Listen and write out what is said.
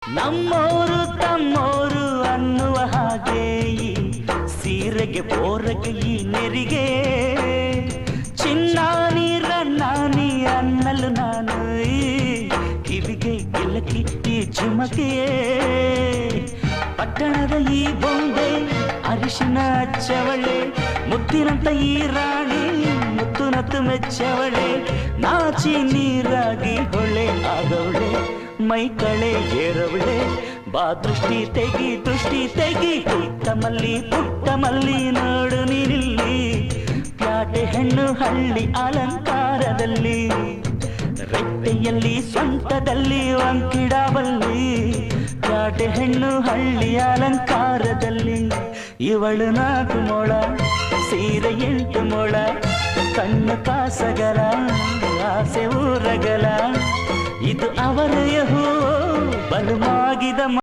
ನಮ್ಮೋರು ತಮ್ಮೋರು ಅನ್ನುವ ಹಾಗೆ ಈ ಸೀರೆಗೆ ಬೋರಗೆ ಈ ನೆರಿಗೆ ಚಿನ್ನ ನೀರನ್ನಾನಿ ಅನ್ನಲು ನಾನು ಈ ಕಿವಿಗೆ ಗಿಲಕಿ ಈ ಝುಮಕೆಯೇ ಪಟ್ಟಣದ ಈ ಬೊಂಬೆ ಅರಿಶಿನ ಹಚ್ಚವಳೆ ಮುತ್ತಿನಂತ ಈ ರಾಣಿ ಮುತ್ತು ನತ್ತು ಮೆಚ್ಚವಳೆ ನಾಚಿ ನೀರಾಗಿ ಹೊಳೆ ಆಗವಳೆ ಮೈ ಕಳೆ ಏರವಳೆ ಬಾ ದೃಷ್ಟಿ ತೆಗಿ ಪುಟ್ಟ ಮಲ್ಲಿ ನೋಡು ನೀನಿಲ್ಲಿ ಪ್ಯಾಟೆ ಹೆಣ್ಣು ಹಳ್ಳಿ ಅಲಂಕಾರದಲ್ಲಿ ರೆಟ್ಟೆಯಲ್ಲಿ ಸೊಂಟದಲ್ಲಿ ವಂಕಿಡಬಲ್ಲಿ ಪ್ಯಾಟೆ ಹೆಣ್ಣು ಹಳ್ಳಿ ಅಲಂಕಾರದಲ್ಲಿ ಇವಳು 4 ಮೊಳ ಸೀರೆ 8 ಮೊಳ ಕಣ್ಣು ಕಾಸಗಲ ಆಸೆ ಊರಗಲ ಇದು ಅವರ ಯಹೋ ಬಲುಮಾಗಿದ